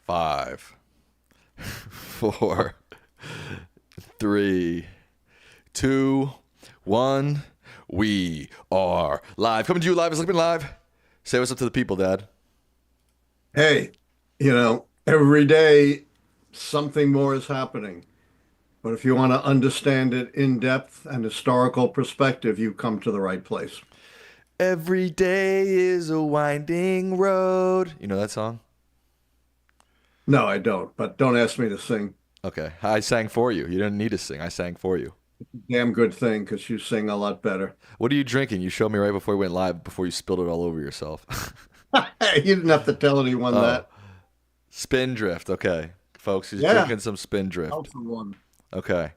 Five, four, three, two, one. We are live. Coming to you live as Lichtman Live. Say what's up to the people, Dad. Hey, every day something more is happening. But if you want to understand it in depth and historical perspective, you come to the right place. Every day is a winding road. You know that song? No, I don't, but don't ask me to sing. Okay. I sang for you. You didn't need to sing. I sang for you. Damn good thing because you sing a lot better. What are you drinking? You showed me right before we went live, before you spilled it all over yourself. You didn't have to tell anyone Oh, that. Spindrift. Okay. Folks, he's Yeah, drinking some Spindrift. for one. Okay.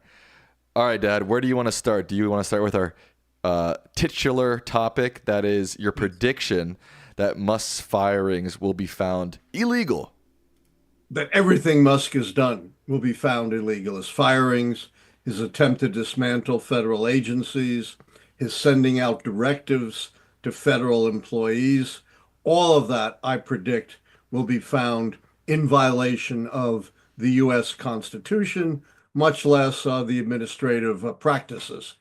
All right, Dad, where do you want to start? Do you want to start with our titular topic, that is your prediction that Musk's firings will be found illegal? That everything Musk has done will be found illegal. His firings, his attempt to dismantle federal agencies, his sending out directives to federal employees, all of that, I predict, will be found in violation of the U.S. Constitution, much less the Administrative Practices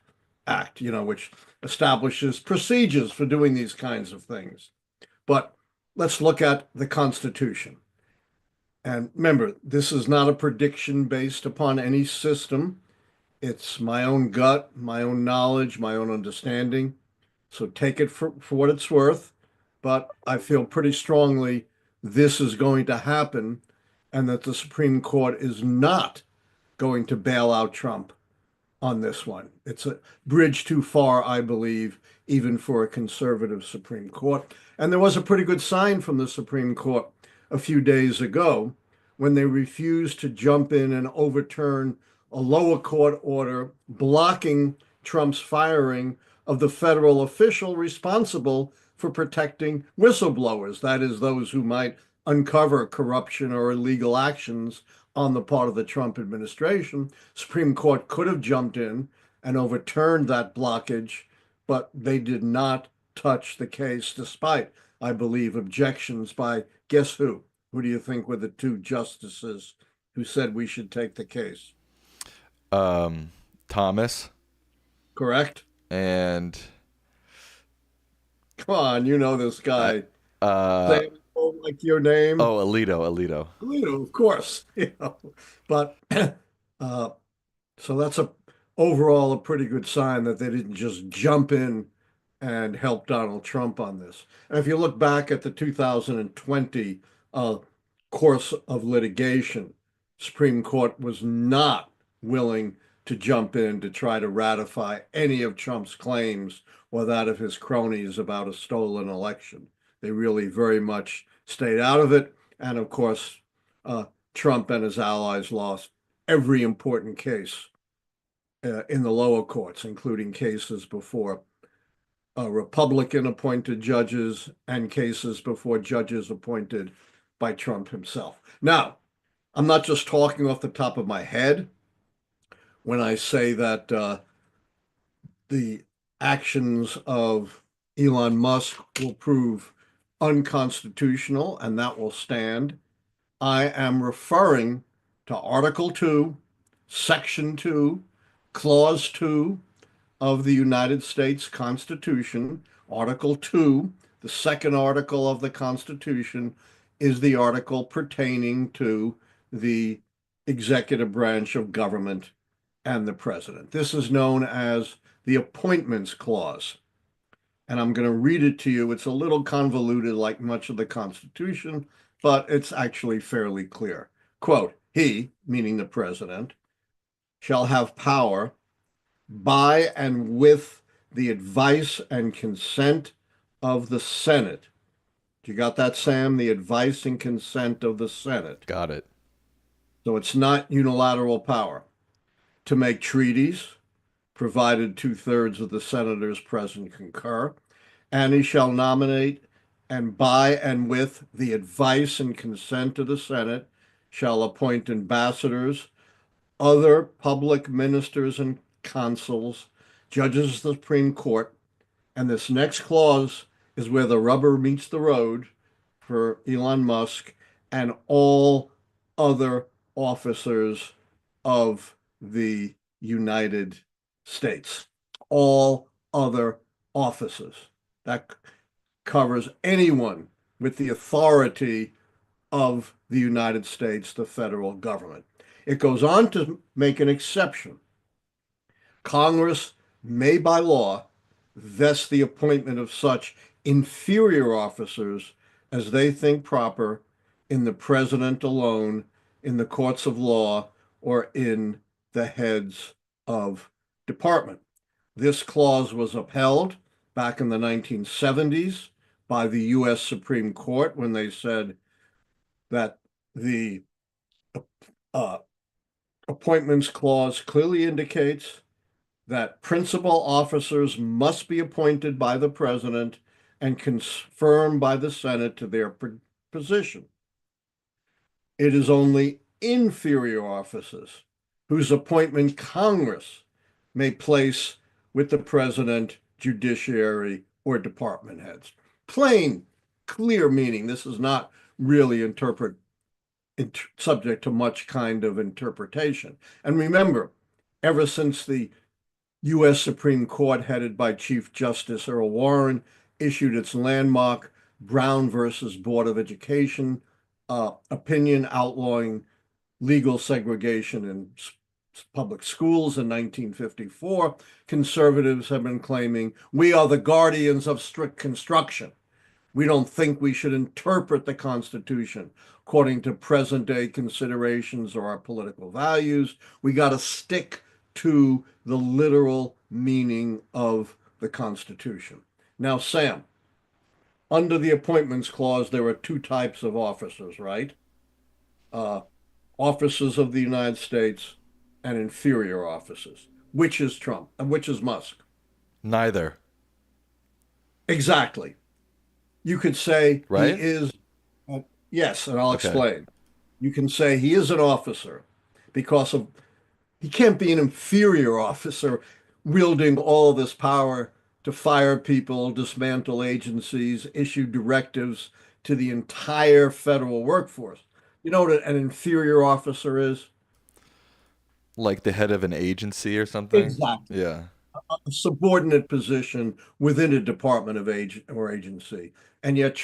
Act, which establishes procedures for doing these kinds of things. But let's look at the Constitution. And remember, this is not a prediction based upon any system. It's my own gut, my own knowledge, my own understanding. So take it for what it's worth. But I feel pretty strongly this is going to happen and that the Supreme Court is not going to bail out Trump on this one. It's a bridge too far, I believe, even for a conservative Supreme Court. And there was a pretty good sign from the Supreme Court a few days ago when they refused to jump in and overturn a lower court order blocking Trump's firing of the federal official responsible for protecting whistleblowers, that is, those who might uncover corruption or illegal actions on the part of the Trump administration. Supreme Court could have jumped in and overturned that blockage, but they did not touch the case, despite, I believe, objections by guess who? Who do you think were the two justices who said we should take the case? Thomas Correct? and Come on, you know this uh, guy. uh, Say it like your name. oh, Alito. Of course. But uh, so that's a overall a pretty good sign that they didn't just jump in and help Donald Trump on this. And if you look back at the 2020 uh, course of litigation, Supreme Court was not willing to jump in to try to ratify any of Trump's claims or that of his cronies about a stolen election. They really very much stayed out of it. And of course, Trump and his allies lost every important case in the lower courts, including cases before Republican appointed judges and cases before judges appointed by Trump himself. Now, I'm not just talking off the top of my head when I say that the actions of Elon Musk will prove unconstitutional and that will stand. I am referring to Article 2, Section 2, Clause 2 of the United States Constitution. Article 2, the second article of the Constitution, is the article pertaining to the executive branch of government and the president. This is known as the Appointments Clause. And I'm going to read it to you. It's a little convoluted, like much of the Constitution, but it's actually fairly clear. Quote, he, meaning the president, shall have power by and with the advice and consent of the Senate. You got that, Sam? The advice and consent of the Senate. Got it. So it's not unilateral power to make treaties, provided two-thirds of the senators present concur, and he shall nominate and by and with the advice and consent of the Senate shall appoint ambassadors, other public ministers and consuls, judges of the Supreme Court. And this next clause is where the rubber meets the road for Elon Musk and all other officers of the United States. All other officers. That covers anyone with the authority of the United States, the federal government. It goes on to make an exception. Congress may, by law, vest the appointment of such inferior officers as they think proper in the president alone, in the courts of law, or in the heads of department. This clause was upheld back in the 1970s by the U.S. Supreme Court when they said that the uh, appointments clause clearly indicates that principal officers must be appointed by the president and confirmed by the Senate to their position. It is only inferior officers whose appointment Congress may place with the president, judiciary, or department heads. Plain, clear meaning. This is not really subject to much kind of interpretation. And remember, ever since the U.S. Supreme Court, headed by Chief Justice Earl Warren, issued its landmark Brown versus Board of Education opinion outlawing legal segregation in public schools in 1954, conservatives have been claiming we are the guardians of strict construction. We don't think we should interpret the Constitution according to present day considerations or our political values. We got to stick to the literal meaning of the Constitution. Now, Sam, under the Appointments Clause, there are two types of officers, right? Uh, Officers of the United States and inferior officers. Which is Trump and which is Musk? Neither. Exactly. You could say he Right? is, yes, and I'll Okay. explain. You can say he is an officer because of he can't be an inferior officer wielding all this power to fire people, dismantle agencies, issue directives to the entire federal workforce. You know what an inferior officer is? Like the head of an agency or something? Exactly. Yeah. A subordinate position within a department of age or agency. And yet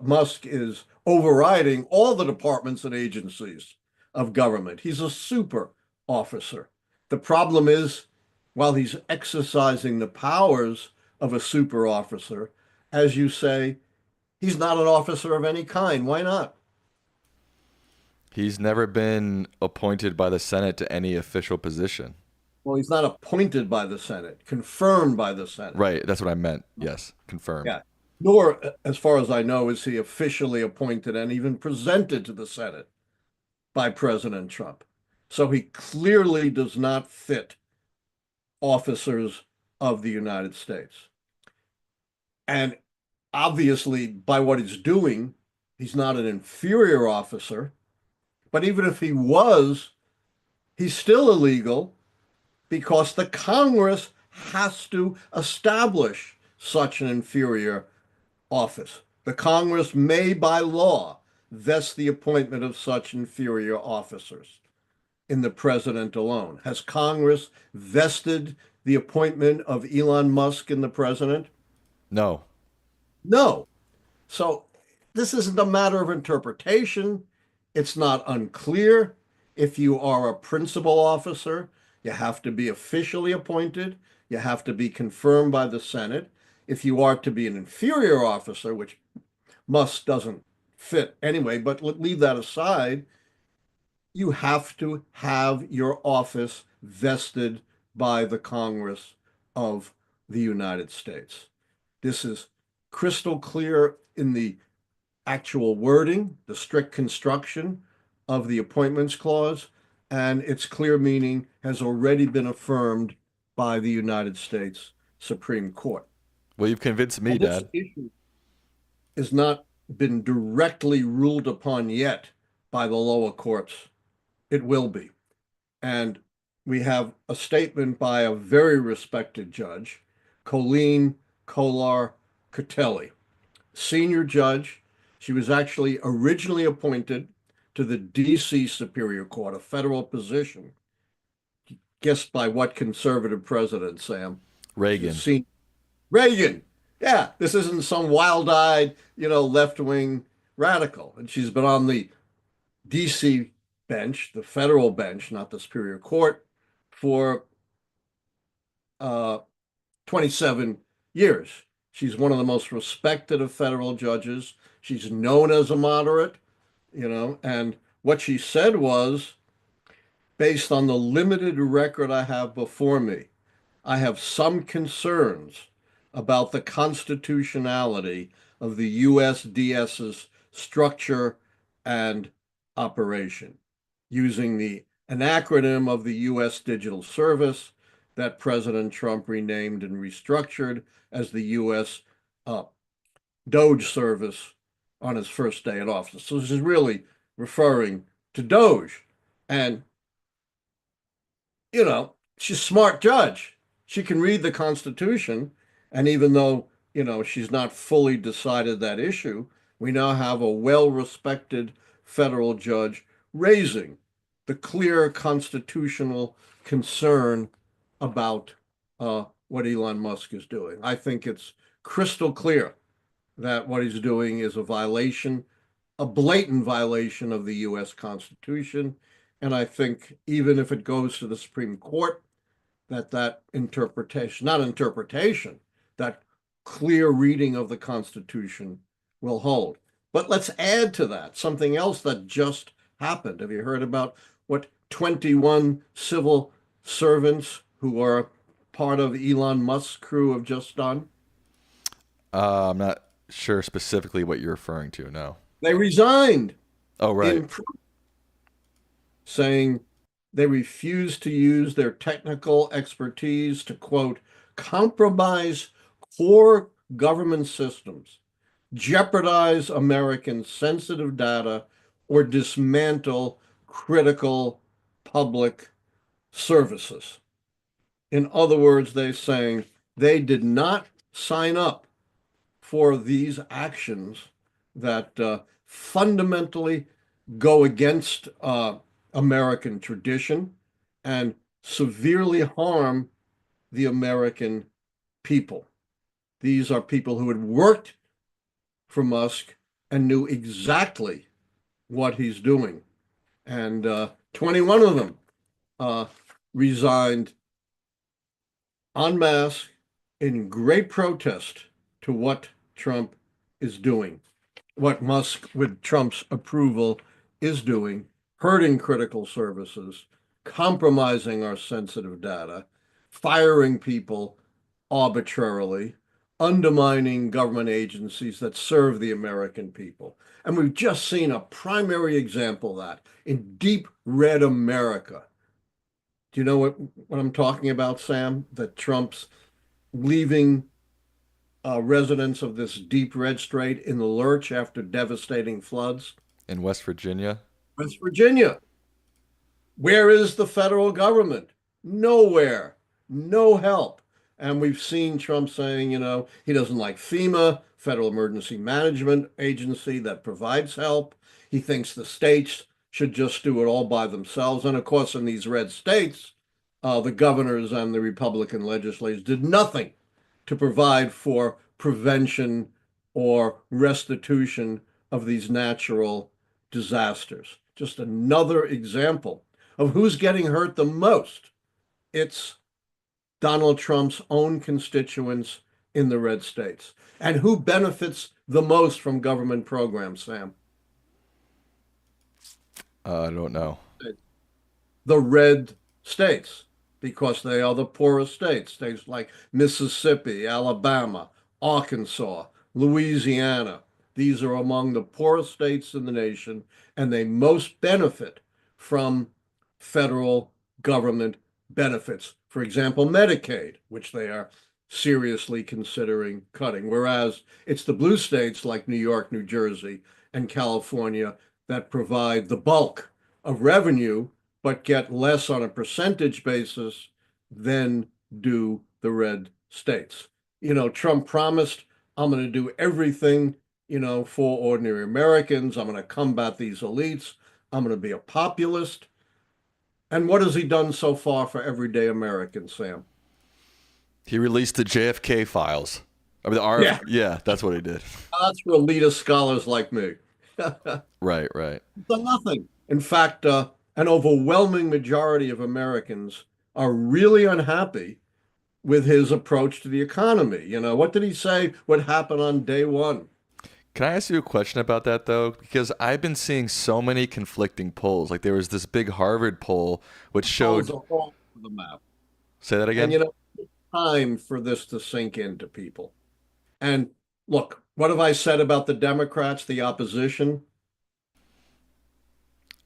Musk is overriding all the departments and agencies of government. He's a super officer. The problem is, while he's exercising the powers of a super officer, as you say, he's not an officer of any kind. Why not? He's never been appointed by the Senate to any official position. Well, he's not appointed by the Senate, confirmed by the Senate. Right. That's what I meant. Yes. Confirmed. Yeah. Nor, as far as I know, is he officially appointed and even presented to the Senate by President Trump. So he clearly does not fit officers of the United States. And obviously, by what he's doing, he's not an inferior officer. But even if he was, he's still illegal because the Congress has to establish such an inferior office. The Congress may, by law, vest the appointment of such inferior officers in the president alone. Has Congress vested the appointment of Elon Musk in the president? No. No. So this isn't a matter of interpretation. It's not unclear. If you are a principal officer, you have to be officially appointed. You have to be confirmed by the Senate. If you are to be an inferior officer, which Musk doesn't fit anyway, but leave that aside, you have to have your office vested by the Congress of the United States. This is crystal clear in the actual wording, the strict construction of the Appointments Clause, and its clear meaning has already been affirmed by the United States Supreme Court. Well, you've convinced me, Now, this Dad. issue has not been directly ruled upon yet by the lower courts. It will be. And we have a statement by a very respected judge, Colleen Kolar Catelli, senior judge. She was actually originally appointed to the DC Superior Court, a federal position. Guess by what conservative president, Sam? You've Reagan. seen Reagan. Yeah, this isn't some wild-eyed, left-wing radical. And she's been on the DC bench, the federal bench, not the Superior Court, for uh, 27 years. She's one of the most respected of federal judges. She's known as a moderate, and what she said was, based on the limited record I have before me, I have some concerns about the constitutionality of the USDS's structure and operation, using an acronym of the U.S. Digital Service that President Trump renamed and restructured as the U.S. Doge service on his first day in office. So this is really referring to Doge. And, she's a smart judge. She can read the Constitution. And even though, she's not fully decided that issue, we now have a well-respected federal judge raising the clear constitutional concern about what Elon Musk is doing. I think it's crystal clear that what he's doing is a blatant violation of the U.S. Constitution. And I think even if it goes to the Supreme Court, that interpretation, not interpretation, that clear reading of the Constitution will hold. But let's add to that something else that just happened. Have you heard about what 21 civil servants who are part of Elon Musk's crew have just done? I'm not sure specifically what you're referring to. No. They resigned Oh, right. in saying they refuse to use their technical expertise to, quote, compromise core government systems, jeopardize American sensitive data, or dismantle critical public services. In other words, they're saying they did not sign up for these actions that fundamentally go against American tradition and severely harm the American people. These are people who had worked for Musk and knew exactly what he's doing. And 21 of them resigned en masse in great protest to what Trump is doing, what Musk, with Trump's approval, is doing, hurting critical services, compromising our sensitive data, firing people arbitrarily, undermining government agencies that serve the American people. And we've just seen a primary example of that in deep red America. Do you know what I'm talking about, Sam? That Trump's leaving residents of this deep red state in the lurch after devastating floods. In West Virginia. West Virginia. Where is the federal government? Nowhere. No help. And we've seen Trump saying, he doesn't like FEMA, Federal Emergency Management Agency, that provides help. He thinks the states should just do it all by themselves. And of course, in these red states, the governors and the Republican legislators did nothing to provide for prevention or restitution of these natural disasters. Just another example of who's getting hurt the most. It's Donald Trump's own constituents in the red states. And who benefits the most from government programs, Sam? I don't know. The red states, because they are the poorest states. States like Mississippi, Alabama, Arkansas, Louisiana. These are among the poorest states in the nation, and they most benefit from federal government benefits. For example, Medicaid, which they are seriously considering cutting, whereas it's the blue states like New York, New Jersey, and California that provide the bulk of revenue, but get less on a percentage basis than do the red states. Trump promised, I'm going to do everything, for ordinary Americans. I'm going to combat these elites. I'm going to be a populist. And what has he done so far for everyday Americans, Sam? He released the JFK files. I mean, the RF. Yeah, Yeah, that's what he did. that's for elitist scholars like me. Done Right, right. nothing. In fact, an overwhelming majority of Americans are really unhappy with his approach to the economy. What did he say would happen on day one? Can I ask you a question about that though? Because I've been seeing so many conflicting polls. Like there was this big Harvard poll which Polls showed. are all over the map. Say that And again. time for this to sink into people. And look, what have I said about the Democrats, the opposition?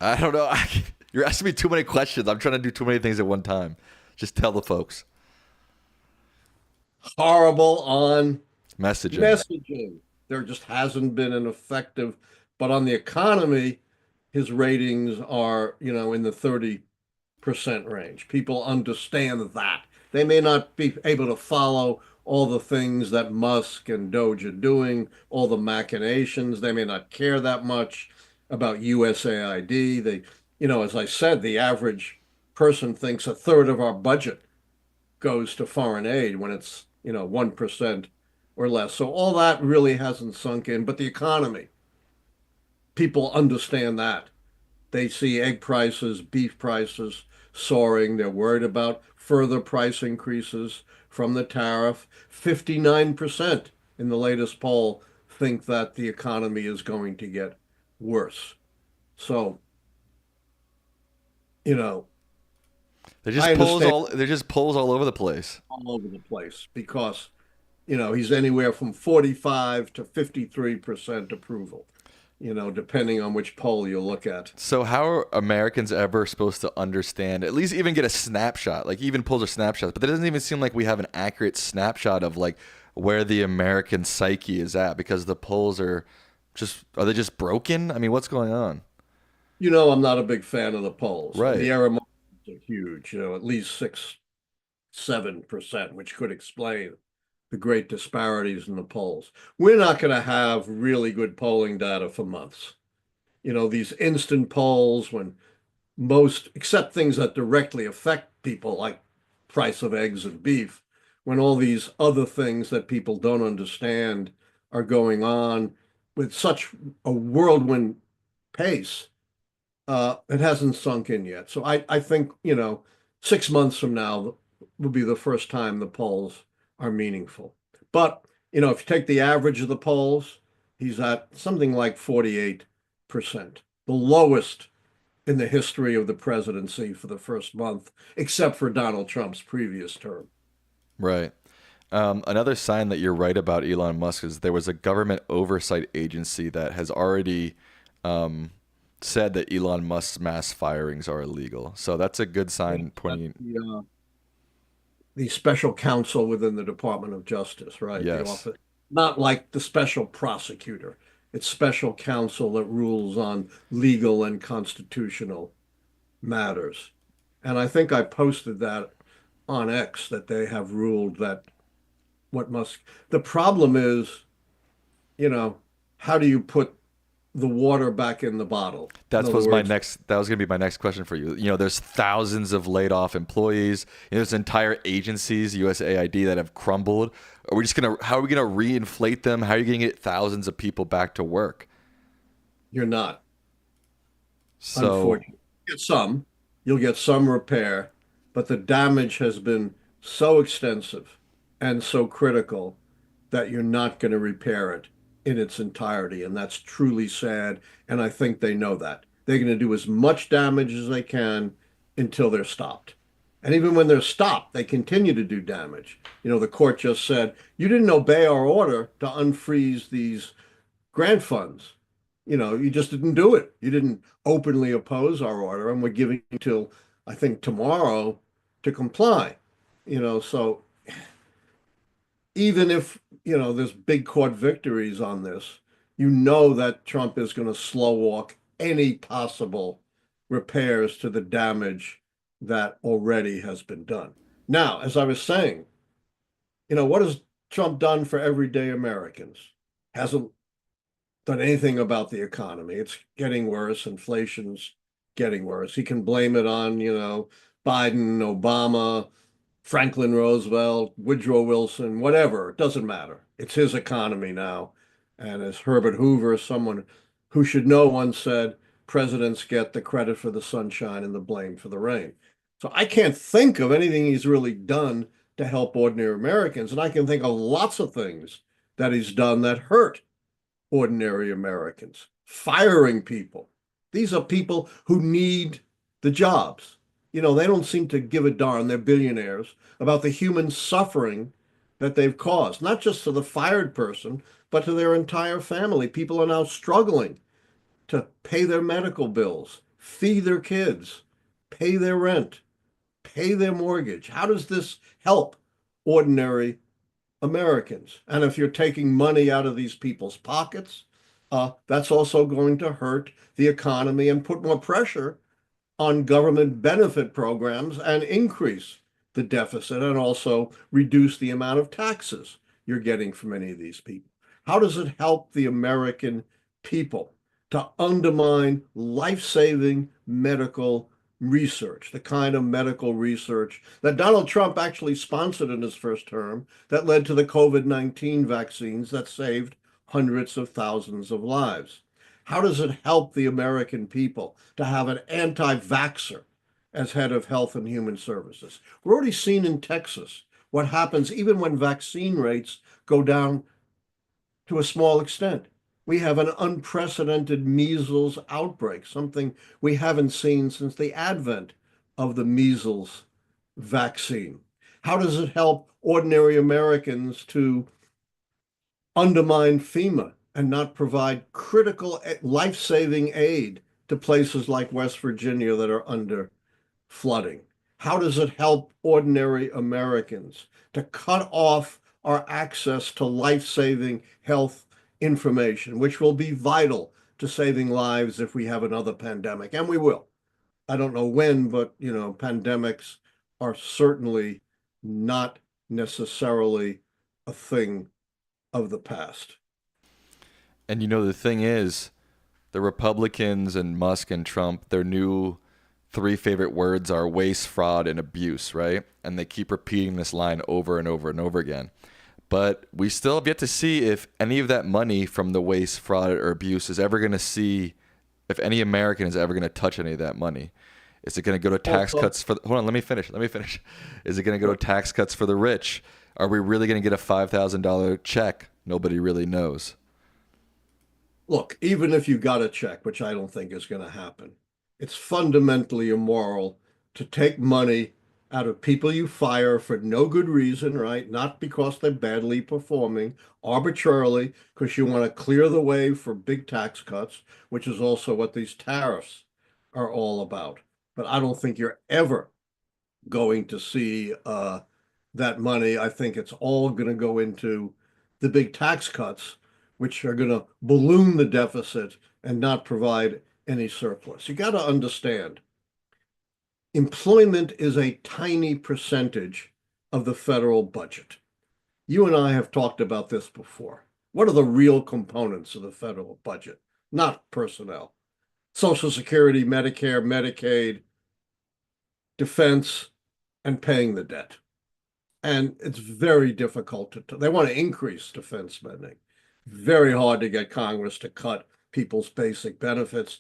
I don't know. You're asking me too many questions. I'm trying to do too many things at one time. Just tell the folks. Horrible on Messaging. messaging. There just hasn't been an effective, but on the economy, his ratings are, in the 30% range. People understand that. They may not be able to follow all the things that Musk and Doge are doing, all the machinations. They may not care that much about USAID. As I said, the average person thinks a third of our budget goes to foreign aid when it's, 1% or less. So all that really hasn't sunk in, but the economy, people understand that. They see egg prices, beef prices soaring. They're worried about further price increases from the tariff. 59% in the latest poll think that the economy is going to get worse. So, you know, I understand They're just polls all over the place. all over the place because, he's anywhere from 45 to 53% approval, depending on which poll you look at. So how are Americans ever supposed to understand, at least even get a snapshot? Like even polls are snapshots, but it doesn't even seem like we have an accurate snapshot of like where the American psyche is at because the polls are they just broken? I mean, what's going on? I'm not a big fan of the polls. The Right. error margins are huge, at least 7%, which could explain the great disparities in the polls. We're not going to have really good polling data for months. These instant polls, when most, except things that directly affect people like price of eggs and beef, when all these other things that people don't understand are going on with such a whirlwind pace, it hasn't sunk in yet. So I think, 6 months from now will be the first time the polls are meaningful. But, if you take the average of the polls, he's at something like 48%, the lowest in the history of the presidency for the first month, except for Donald Trump's previous term. Right. Another sign that you're right about Elon Musk is there was a government oversight agency that has already said that Elon Musk's mass firings are illegal. So that's a good sign That's pointing. the special counsel within the Department of Justice, right? The Yes. office, not like the special prosecutor. It's special counsel that rules on legal and constitutional matters. And I think I posted that on X that they have ruled that what Musk, the problem is, you know, how do you put the water back in the bottle? In other words, That was going to be my next question for you. You know, there's thousands of laid off employees. You know, there's entire agencies, USAID, that have crumbled. How are we going to reinflate them? How are you going to get thousands of people back to work? you're not, So, unfortunately. You'll get some repair, but the damage has been so extensive and so critical that you're not going to repair it in its entirety. And that's truly sad. And I think they know that. They're going to do as much damage as they can until they're stopped. And even when they're stopped, they continue to do damage. The court just said, you didn't obey our order to unfreeze these grant funds. You just didn't do it. You didn't openly oppose our order, and we're giving you till, I think, tomorrow to comply. So even if, there's big court victories on this, that Trump is going to slow walk any possible repairs to the damage that already has been done. Now, as I was saying, what has Trump done for everyday Americans? Hasn't done anything about the economy. It's getting worse. Inflation's getting worse. He can blame it on, Biden, Obama, Franklin Roosevelt, Woodrow Wilson, whatever. It doesn't matter. It's his economy now. And as Herbert Hoover, someone who should know, once said, presidents get the credit for the sunshine and the blame for the rain. So I can't think of anything he's really done to help ordinary Americans. And I can think of lots of things that he's done that hurt ordinary Americans, firing people. These are people who need the jobs. They don't seem to give a darn, they're billionaires, about the human suffering that they've caused, not just to the fired person, but to their entire family. People are now struggling to pay their medical bills, feed their kids, pay their rent, pay their mortgage. How does this help ordinary Americans? And if you're taking money out of these people's pockets, that's also going to hurt the economy and put more pressure on government benefit programs and increase the deficit and also reduce the amount of taxes you're getting from any of these people. How does it help the American people to undermine life-saving medical research, the kind of medical research that Donald Trump actually sponsored in his first term that led to the COVID-19 vaccines that saved hundreds of thousands of lives? How does it help the American people to have an anti-vaxxer as head of Health and Human Services? We're already seeing in Texas what happens even when vaccine rates go down to a small extent. We have an unprecedented measles outbreak, something we haven't seen since the advent of the measles vaccine. How does it help ordinary Americans to undermine FEMA and not provide critical life-saving aid to places like West Virginia that are under flooding? How does it help ordinary Americans to cut off our access to life-saving health information, which will be vital to saving lives if we have another pandemic? And we will. I don't know when, but pandemics are certainly not necessarily a thing of the past. And the thing is, the Republicans and Musk and Trump, their new three favorite words are waste, fraud, and abuse, right? And they keep repeating this line over and over and over again. But we still have yet to see if any of that money from the waste, fraud, or abuse is ever going to see, if any American is ever going to touch any of that money. Is it going to go to tax cuts for hold on, let me finish. Is it going to go to tax cuts for the rich? Are we really going to get a $5,000 check? Nobody really knows. Look, even if you got a check, which I don't think is going to happen, it's fundamentally immoral to take money out of people you fire for no good reason, right? Not because they're badly performing, arbitrarily, because you want to clear the way for big tax cuts, which is also what these tariffs are all about. But I don't think you're ever going to see that money. I think it's all going to go into the big tax cuts, which are going to balloon the deficit and not provide any surplus. You got to understand, employment is a tiny percentage of the federal budget. You and I have talked about this before. What are the real components of the federal budget? Not personnel. Social Security, Medicare, Medicaid, defense, and paying the debt. And it's very difficult they want to increase defense spending. Very hard to get Congress to cut people's basic benefits,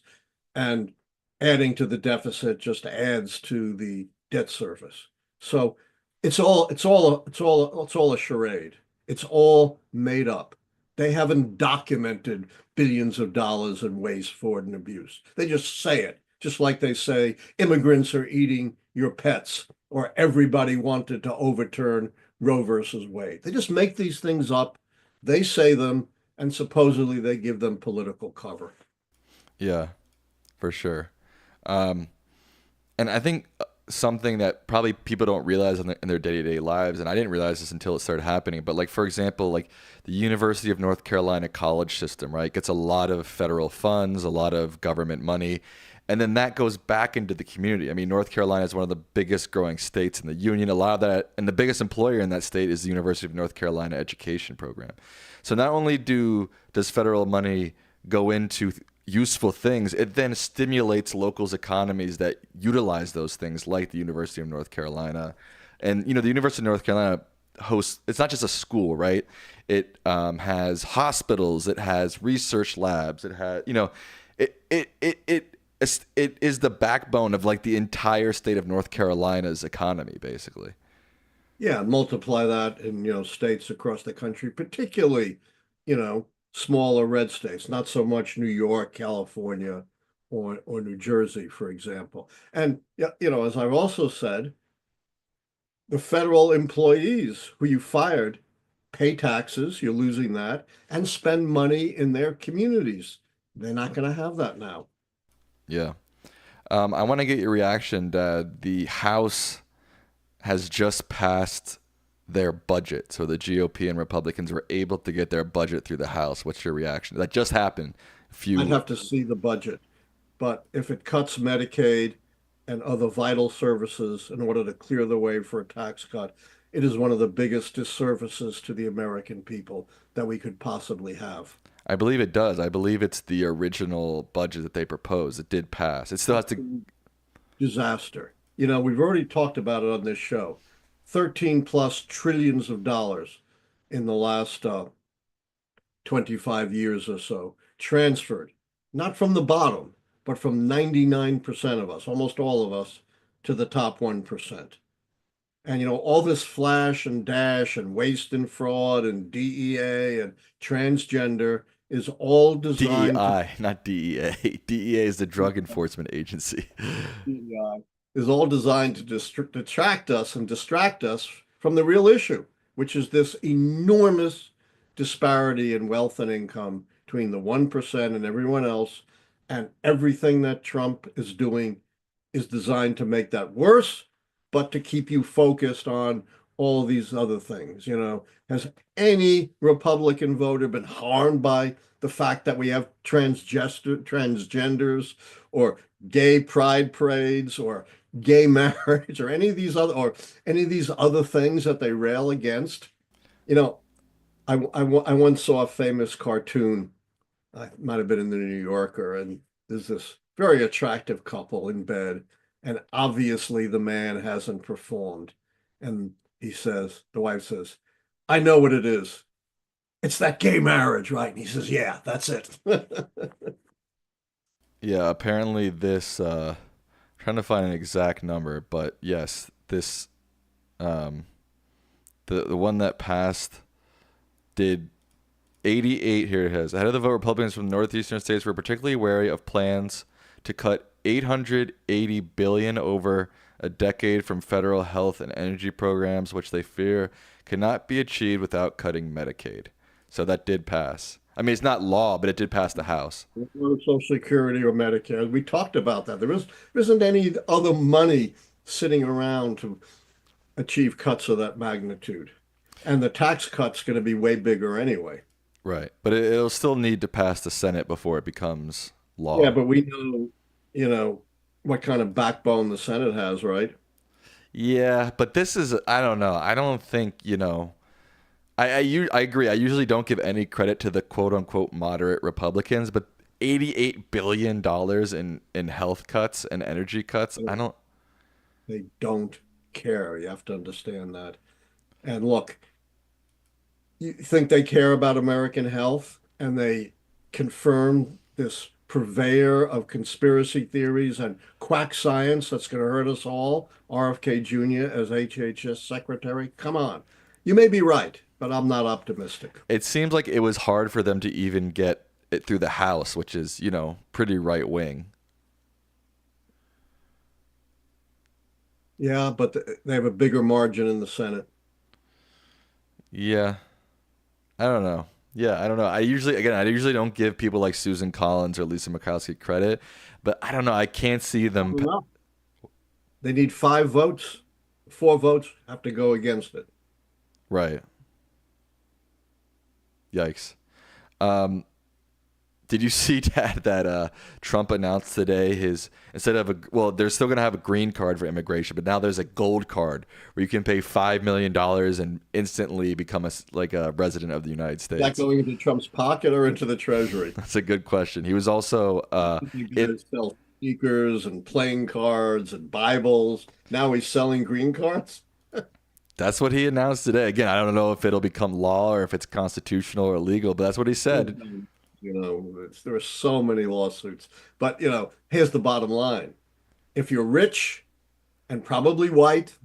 and adding to the deficit just adds to the debt service. So it's all a charade. It's all made up. They haven't documented billions of dollars in waste, fraud, and abuse. They just say it, just like they say immigrants are eating your pets, or everybody wanted to overturn Roe versus Wade. They just make these things up. They say them, and supposedly they give them political cover. Yeah, for sure. And I think something that probably people don't realize in their day-to-day lives, and I didn't realize this until it started happening, but like, for example, like the University of North Carolina college system, right, gets a lot of federal funds, a lot of government money, and then that goes back into the community. I mean, North Carolina is one of the biggest growing states in the union. A lot of that, and the biggest employer in that state is the University of North Carolina education program. So not only does federal money go into useful things, it then stimulates locals' economies that utilize those things, like the University of North Carolina. And the University of North Carolina hosts. It's not just a school, right? It has hospitals. It has research labs. It has it is the backbone of like the entire state of North Carolina's economy, basically. Yeah, multiply that in, states across the country, particularly, smaller red states, not so much New York, California, or New Jersey, for example. And yeah, as I've also said, the federal employees who you fired pay taxes, you're losing that, and spend money in their communities. They're not going to have that now. Yeah. I want to get your reaction, Dad. The House has just passed their budget. So the GOP and Republicans were able to get their budget through the House. What's your reaction? That just happened. A I'd few. have to see the budget. But if it cuts Medicaid and other vital services in order to clear the way for a tax cut, it is one of the biggest disservices to the American people that we could possibly have. I believe it does. I believe it's the original budget that they proposed. It did pass. It still has to. Disaster. We've already talked about it on this show. 13 plus trillions of dollars in the last 25 years or so transferred, not from the bottom, but from 99% of us, almost all of us, to the top 1%. And all this flash and dash and waste and fraud and DEA and transgender is all designed to DEI, not DEA. DEA is the Drug Enforcement Agency. DEI is all designed to detract us and distract us from the real issue, which is this enormous disparity in wealth and income between the 1% and everyone else. And everything that Trump is doing is designed to make that worse, but to keep you focused on all these other things. Has any Republican voter been harmed by the fact that we have transgenders or gay pride parades or gay marriage or any of these other things that they rail against? You know, I once saw a famous cartoon. I might have been in the New Yorker, and there's this very attractive couple in bed, and obviously the man hasn't performed. And the wife says, I know what it is. It's that gay marriage, right? And he says, yeah, that's it. Yeah, apparently this trying to find an exact number, but yes, this um the one that passed did 88. Here it is. Ahead of the vote, Republicans from northeastern states were particularly wary of plans to cut 880 billion over a decade from federal health and energy programs, which they fear cannot be achieved without cutting Medicaid. So that did pass. I mean, it's not law, but it did pass the House. Social Security or Medicare. We talked about that. There isn't any other money sitting around to achieve cuts of that magnitude. And the tax cut's going to be way bigger anyway. Right. But it'll still need to pass the Senate before it becomes Yeah, law. but we know, what kind of backbone the Senate has, right? Yeah, but this is, I don't know. I don't think, I agree. I usually don't give any credit to the quote unquote moderate Republicans, but $88 billion in health cuts and energy cuts. I don't. They don't care. You have to understand that. And look, you think they care about American health and they confirm this purveyor of conspiracy theories and quack science that's going to hurt us all, RFK Jr. as HHS secretary? Come on. You may be right, but I'm not optimistic. It seems like it was hard for them to even get it through the House, which is, pretty right wing. Yeah, but they have a bigger margin in the Senate. Yeah. I don't know. Yeah, I don't know. I usually don't give people like Susan Collins or Lisa Murkowski credit, but I don't know. I can't see Not them. enough. They need 5 votes. 4 votes have to go against it. Right. Yikes. Um, Did you see that Trump announced today his instead of they're still gonna have a green card for immigration, but now there's a gold card where you can pay $5 million and instantly become like a resident of the United Is that States. going into Trump's pocket or into the Treasury? That's a good question. He was also You it. guys sell speakers and playing cards and Bibles. Now he's selling green cards. That's what he announced today. Again, I don't know if it'll become law or if it's constitutional or illegal, but that's what he said. There are so many lawsuits. But, here's the bottom line. If you're rich and probably white,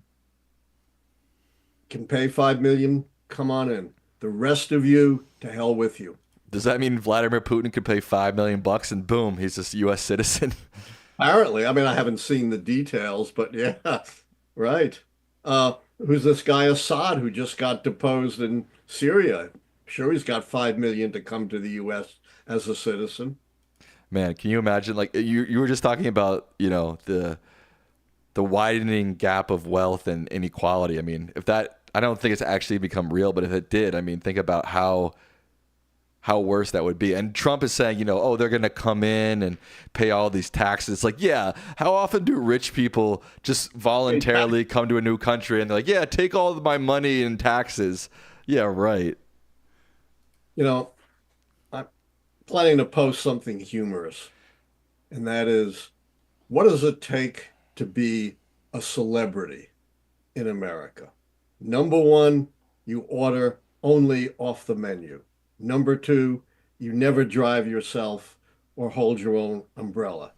can pay 5 million, come on in. The rest of you, to hell with you. Does that mean Vladimir Putin could pay $5 million and boom, he's a U.S. citizen? Apparently, I mean, I haven't seen the details, but yeah, right. Who's this guy Assad who just got deposed in Syria? Sure, he's got 5 million to come to the U.S. as a citizen. Man, can you imagine? Like you were just talking about, the widening gap of wealth and inequality. I mean, if that, I don't think it's actually become real, but if it did, I mean, think about how worse that would be. And Trump is saying, oh, they're going to come in and pay all these taxes. It's like, yeah, how often do rich people just voluntarily come to a new country and they're like, yeah, take all of my money in taxes? Yeah, right. I'm planning to post something humorous, and that is, what does it take to be a celebrity in America? Number one, you order only off the menu. Number two, you never drive yourself or hold your own umbrella.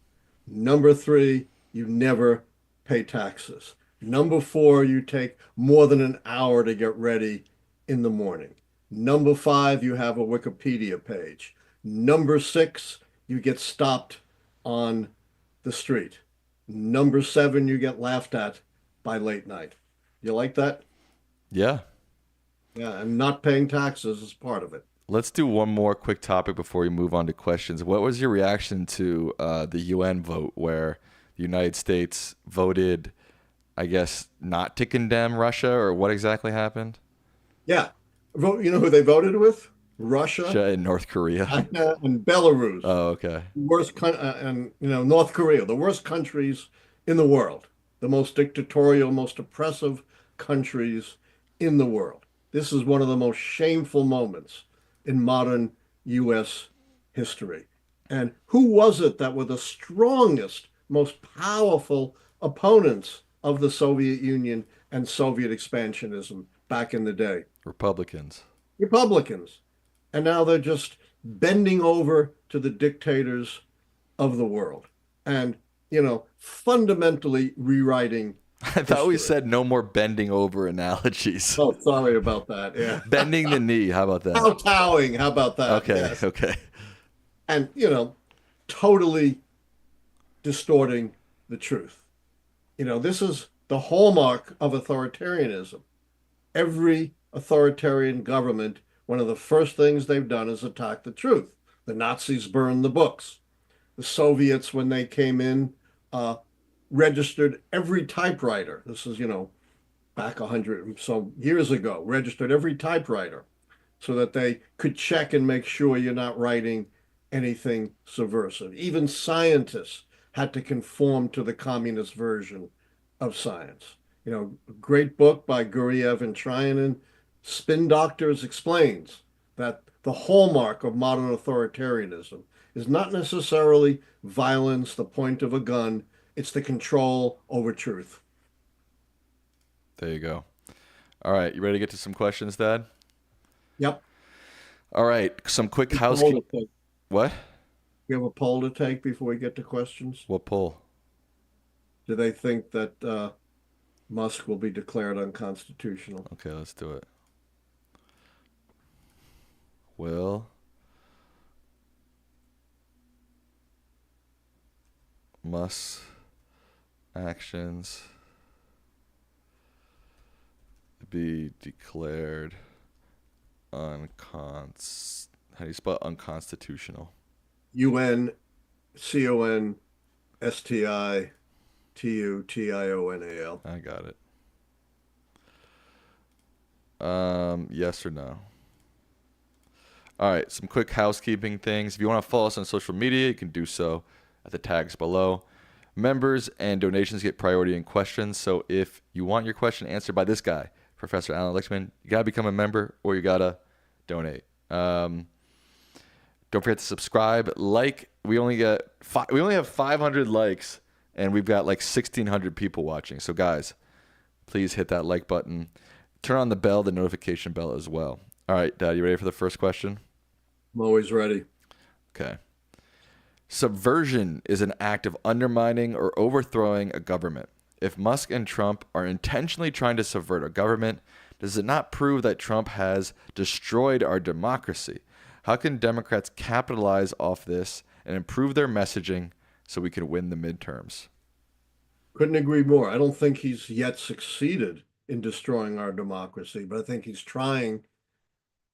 Number three, you never pay taxes. Number four, you take more than an hour to get ready in the morning. Number five, you have a Wikipedia page. Number six, you get stopped on the street. Number seven, you get laughed at by late night. You like that? Yeah. Yeah, and not paying taxes is part of it. Let's do one more quick topic before we move on to questions. What was your reaction to the UN vote where the United States voted, I guess, not to condemn Russia, or what exactly happened? Yeah. Vote, you know who they voted with? Russia, Russia and North Korea. China, and Belarus. Oh, okay. And North Korea, the worst countries in the world, the most dictatorial, most oppressive countries in the world. This is one of the most shameful moments in modern U.S. history. And who was it that were the strongest, most powerful opponents of the Soviet Union and Soviet expansionism back in the day? Republicans. Republicans. And now they're just bending over to the dictators of the world and, fundamentally rewriting I thought we history. said no more bending over analogies. Oh, sorry about that. Yeah. Bending the knee. How about that? Kowtowing. How about that? Okay. Yes. Okay. And, totally distorting the truth. This is the hallmark of authoritarianism. Every authoritarian government, one of the first things they've done is attack the truth. The Nazis burned the books. The Soviets, when they came in, registered every typewriter. This is, back 100 or so years ago, registered every typewriter so that they could check and make sure you're not writing anything subversive. Even scientists had to conform to the communist version of science. A great book by Guriev and Tryanin, Spin Doctors, explains that the hallmark of modern authoritarianism is not necessarily violence, the point of a gun, it's the control over truth. There you go. All right. You ready to get to some questions, Dad? Yep. All right. Some quick We housekeeping. What? have a poll to take before we get to questions. What poll? Do they think that Musk will be declared unconstitutional? Okay, let's do it. Will Musk actions be declared how do you spell unconstitutional? UNCONSTITUTIONAL. I got it. Yes or no? All right, some quick housekeeping things. If you want to follow us on social media, you can do so at the tags below. Members and donations get priority in questions. So if you want your question answered by this guy, Professor Allan Lichtman, you got to become a member or you got to donate. Don't forget to subscribe. Like, we only have 500 likes and we've got like 1,600 people watching. So guys, please hit that like button. Turn on the bell, the notification bell as well. All right, Dad, you ready for the first question? I'm always ready. Okay. Subversion is an act of undermining or overthrowing a government. If Musk and Trump are intentionally trying to subvert a government, does it not prove that Trump has destroyed our democracy? How can Democrats capitalize off this and improve their messaging so we can win the midterms? Couldn't agree more. I don't think he's yet succeeded in destroying our democracy, but I think he's trying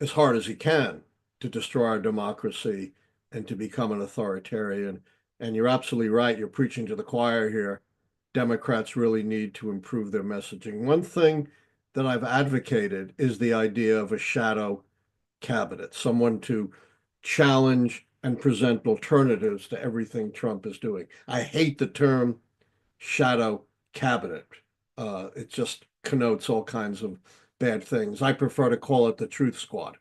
as hard as he can to destroy our democracy and to become an authoritarian. And you're absolutely right. You're preaching to the choir here. Democrats really need to improve their messaging. One thing that I've advocated is the idea of a shadow cabinet, someone to challenge and present alternatives to everything Trump is doing. I hate the term shadow cabinet. It just connotes all kinds of bad things. I prefer to call it the truth squad.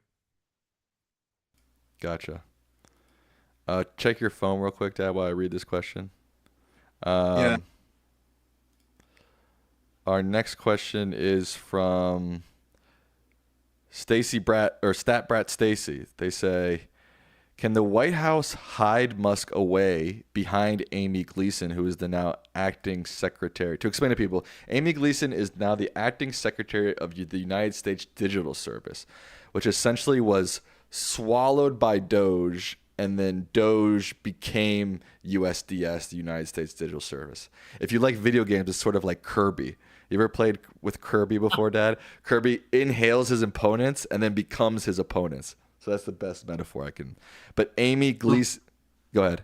Gotcha. Check your phone real quick, Dad, while I read this question. Yeah. Our next question is from Stacy Brat or Stat Brat Stacy. They say, can the White House hide Musk away behind Amy Gleason, who is the now acting secretary? To explain to people, Amy Gleason is now the acting secretary of the United States Digital Service, which essentially was swallowed by Doge, and then Doge became USDS, the United States Digital Service. If you like video games, it's sort of like Kirby. You ever played with Kirby before, Dad? Kirby inhales his opponents and then becomes his opponents. So that's the best metaphor I can. But Amy Gleason, go ahead.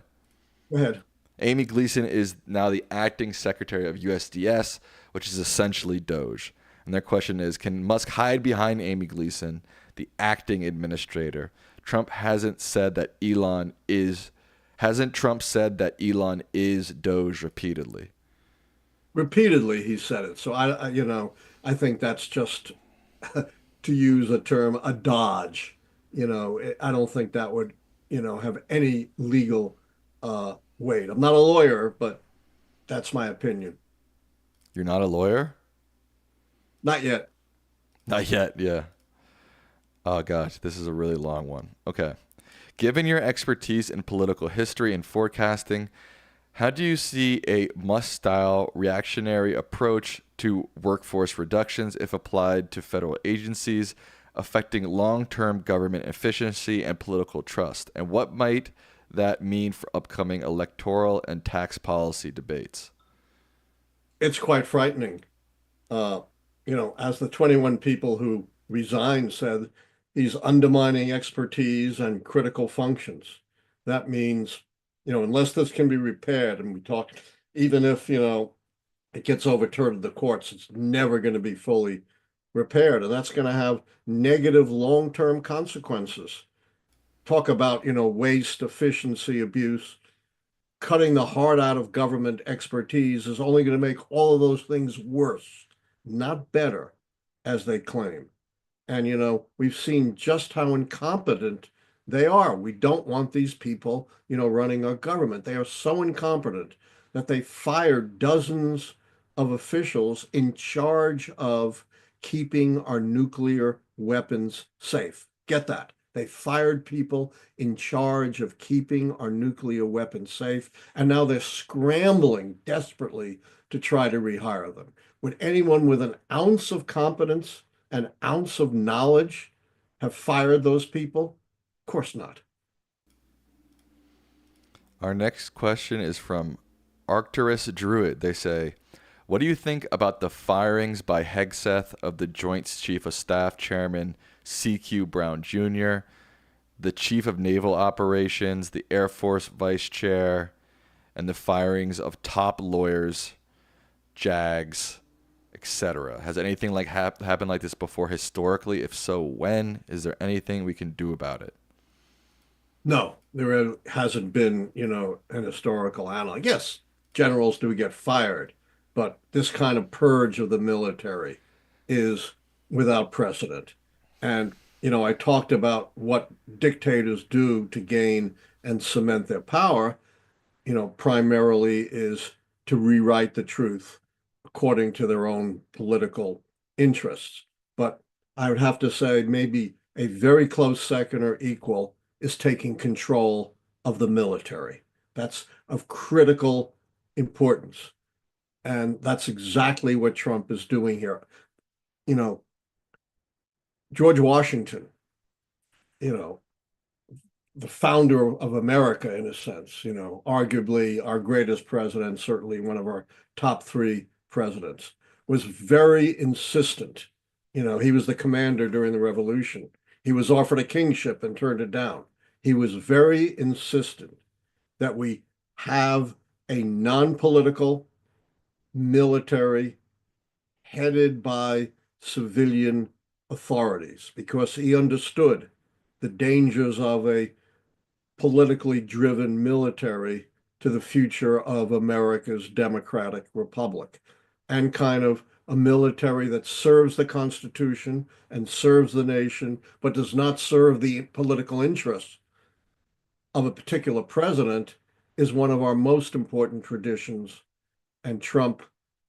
Go ahead. Amy Gleason is now the acting secretary of USDS, which is essentially Doge. And their question is, can Musk hide behind Amy Gleason, the acting administrator? Hasn't Trump said that Elon is Doge repeatedly? Repeatedly, he said it. So I think that's just to use a term, a dodge. I don't think that would, have any legal weight. I'm not a lawyer, but that's my opinion. You're not a lawyer? Not yet. Not yet, yeah. Oh gosh, this is a really long one. Okay. Given your expertise in political history and forecasting, how do you see a Musk-style reactionary approach to workforce reductions if applied to federal agencies, affecting long-term government efficiency and political trust? And what might that mean for upcoming electoral and tax policy debates? It's quite frightening. As the 21 people who resigned said, he's undermining expertise and critical functions. That means, unless this can be repaired, and we talked, even if, it gets overturned in the courts, it's never going to be fully repaired. And that's going to have negative long-term consequences. Talk about, waste, efficiency, abuse. Cutting the heart out of government expertise is only going to make all of those things worse, not better, as they claim. And, we've seen just how incompetent they are. We don't want these people, running our government. They are so incompetent that they fired dozens of officials in charge of keeping our nuclear weapons safe. Get that. They fired people in charge of keeping our nuclear weapons safe, and now they're scrambling desperately to try to rehire them. Would anyone with an ounce of competence, an ounce of knowledge, have fired those people? Of course not. Our next question is from Arcturus Druid. They say, what do you think about the firings by Hegseth of the Joint Chief of Staff Chairman C.Q. Brown Jr., the Chief of Naval Operations, the Air Force Vice Chair, and the firings of top lawyers, JAGs, etc.? Has anything happened like this before historically? If so, when? Is there anything we can do about it? No, hasn't been, an historical analog. Yes, generals do get fired, but this kind of purge of the military is without precedent. And, I talked about what dictators do to gain and cement their power, primarily is to rewrite the truth according to their own political interests. But I would have to say maybe a very close second or equal is taking control of the military. That's of critical importance. And that's exactly what Trump is doing here. You know, George Washington, you know, the founder of America, in a sense, arguably our greatest president, certainly one of our top three presidents, was very insistent. He was the commander during the Revolution. He was offered a kingship and turned it down. He was very insistent that we have a non-political military headed by civilian authorities because he understood the dangers of a politically driven military to the future of America's democratic republic and kind of a military that serves the Constitution and serves the nation, but does not serve the political interests of a particular president is one of our most important traditions, and Trump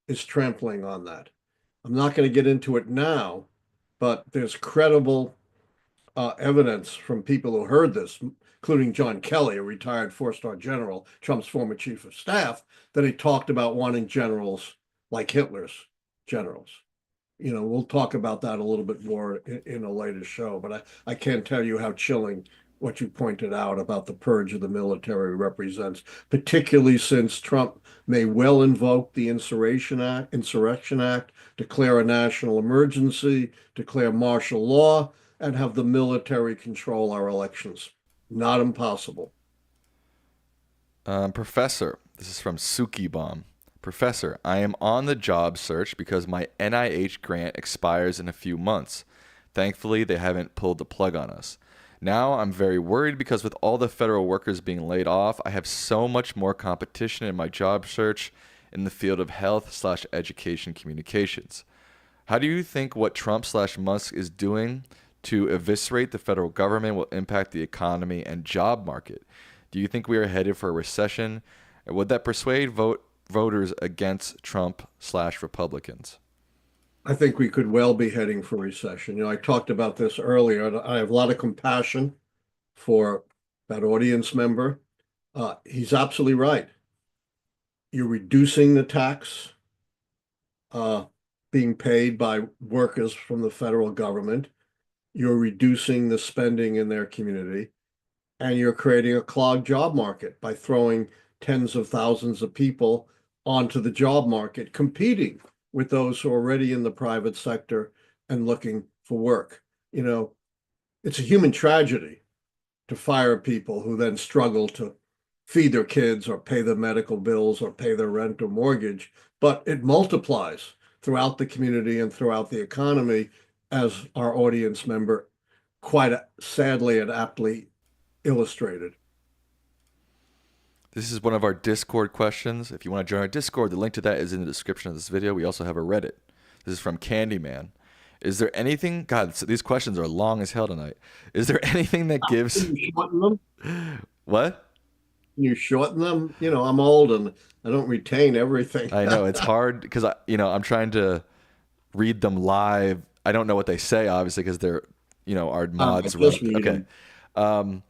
is trampling on that. I'm not going to get into it now, but there's credible evidence from people who heard this, including John Kelly, a retired four-star general, Trump's former chief of staff, that he talked about wanting generals like Hitler's generals. We'll talk about that a little bit more in a later show, but I can't tell you how chilling what you pointed out about the purge of the military represents, particularly since Trump may well invoke the Insurrection Act, declare a national emergency, declare martial law, and have the military control our elections. Not impossible. Professor, this is from Suki Bomb. Professor, I am on the job search because my NIH grant expires in a few months. Thankfully, they haven't pulled the plug on us. Now I'm very worried because with all the federal workers being laid off, I have so much more competition in my job search in the field of health slash education communications. How do you think what Trump slash Musk is doing to eviscerate the federal government will impact the economy and job market? Do you think we are headed for a recession? And would that persuade voters against Trump slash Republicans? I think we could well be heading for recession. I talked about this earlier. I have a lot of compassion for that audience member. He's absolutely right. You're reducing the tax uh, being paid by workers from the federal government. You're reducing the spending in their community, and you're creating a clogged job market by throwing tens of thousands of people onto the job market, competing with those who are already in the private sector and looking for work. It's a human tragedy to fire people who then struggle to feed their kids or pay their medical bills or pay their rent or mortgage, but it multiplies throughout the community and throughout the economy, as our audience member quite sadly and aptly illustrated. This is one of our Discord questions. If you want to join our Discord, the link to that is in the description of this video. We also have a Reddit. This is from Candyman. Is there anything, God, these questions are long as hell tonight. Is there anything that gives, Can you shorten them? what? Can you shorten them? I'm old and I don't retain everything. I know it's hard because I'm trying to read them live. I don't know what they say, obviously, because they're, our mods Just wrote. read Okay. them.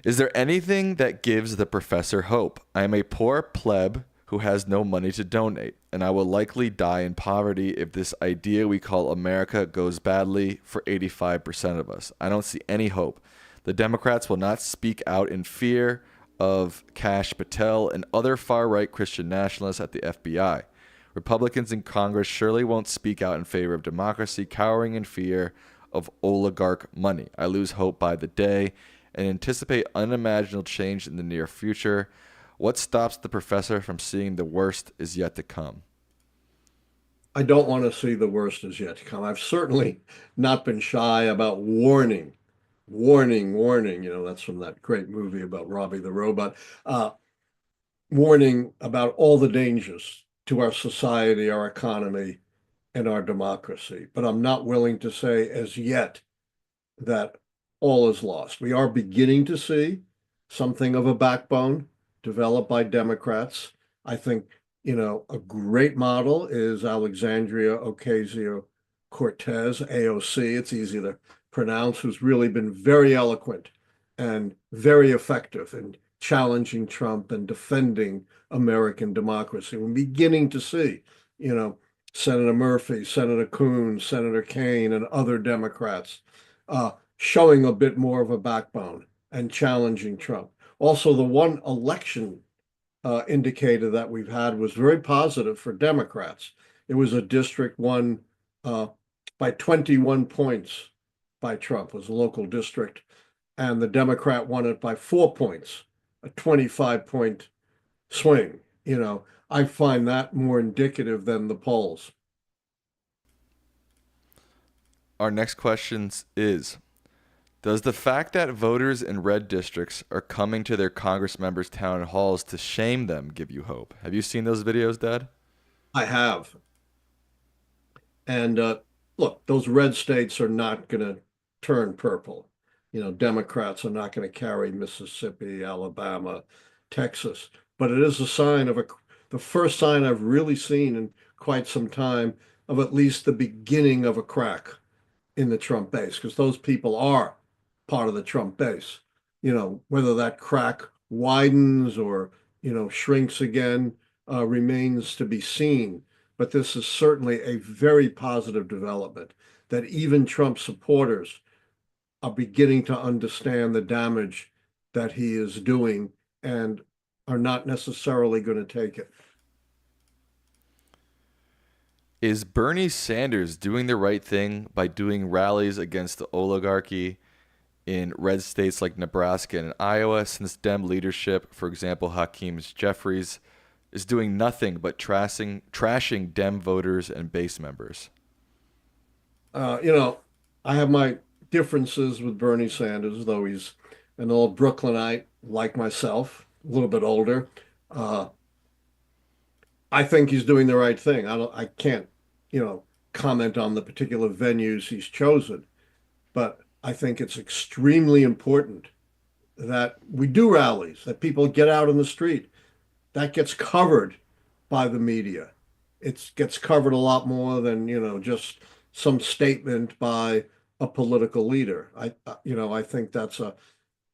Is there anything that gives the professor hope? I am a poor pleb who has no money to donate, and I will likely die in poverty if this idea we call America goes badly for 85% of us. I don't see any hope. The Democrats will not speak out in fear of Kash Patel and other far-right Christian nationalists at the FBI. Republicans in Congress surely won't speak out in favor of democracy, cowering in fear of oligarch money. I lose hope by the day and anticipate unimaginable change in the near future. What stops the professor from seeing the worst is yet to come? I don't want to see the worst is yet to come. I've certainly not been shy about warning warning, warning, that's from that great movie about Robbie the Robot. Uh, Warning about all the dangers to our society, our economy, and our democracy. But I'm not willing to say as yet that all is lost. We are beginning to see something of a backbone developed by Democrats. I think, a great model is Alexandria Ocasio-Cortez, AOC. It's easy to pronounce, who's really been very eloquent and very effective in challenging Trump and defending American democracy. We're beginning to see, you know, Senator Murphy, Senator Coons, Senator Kaine, and other Democrats showing a bit more of a backbone and challenging Trump. Also, the one election indicator that we've had was very positive for Democrats. It was a district won uh, by 21 points by Trump, it was a local district, and the Democrat won it by 4 points, a 25-point swing. I find that more indicative than the polls. Our next question is, does the fact that voters in red districts are coming to their Congress members' town halls to shame them give you hope? Have you seen those videos, Dad? I have. And look, those red states are not going to turn purple. Democrats are not going to carry Mississippi, Alabama, Texas. But it is a sign of the first sign I've really seen in quite some time of at least the beginning of a crack in the Trump base, because those people are part of the Trump base. Whether that crack widens or, shrinks again remains to be seen. But this is certainly a very positive development that even Trump supporters are beginning to understand the damage that he is doing and are not necessarily going to take it. Is Bernie Sanders doing the right thing by doing rallies against the oligarchy in red states like Nebraska and Iowa, since Dem leadership, for example, Hakeem Jeffries, is doing nothing but trashing Dem voters and base members? Uh, you know, I have my differences with Bernie Sanders, though he's an old Brooklynite like myself, a little bit older. Uh, I think he's doing the right thing. I can't, comment on the particular venues he's chosen, but I think it's extremely important that we do rallies, that people get out in the street. That gets covered by the media. It gets covered a lot more than, just some statement by a political leader. I think that's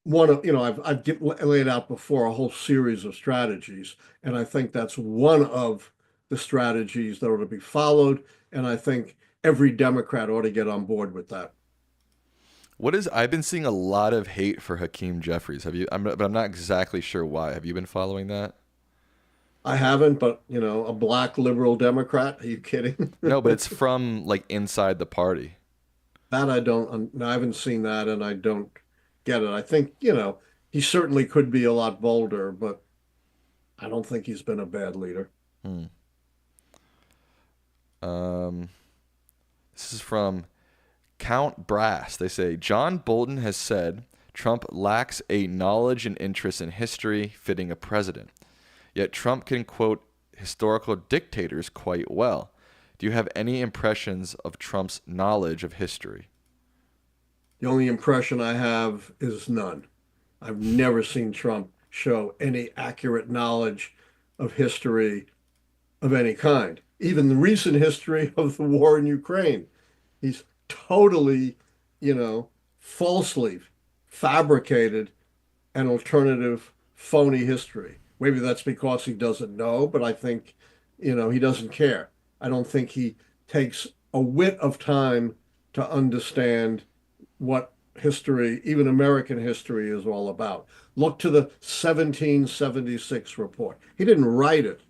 one of, I've laid out before a whole series of strategies, and I think that's one of the strategies that ought to be followed. And I think every Democrat ought to get on board with that. I've been seeing a lot of hate for Hakeem Jeffries. Have you? But I'm not exactly sure why. Have you been following that? I haven't, but a black liberal Democrat, are you kidding? No, but it's from like inside the party. That I don't, I haven't seen that and I don't get it. I think, he certainly could be a lot bolder, but I don't think he's been a bad leader. Hmm. Um, this is from Count Brass. They say John Bolton has said Trump lacks a knowledge and interest in history fitting a president. Yet Trump can quote historical dictators quite well. Do you have any impressions of Trump's knowledge of history? The only impression I have is none. I've never seen Trump show any accurate knowledge of history of any kind, even the recent history of the war in Ukraine. He's totally, falsely fabricated an alternative phony history. Maybe that's because he doesn't know, but I think, he doesn't care. I don't think he takes a whit of time to understand what history, even American history, is all about. Look to the 1776 report. He didn't write it,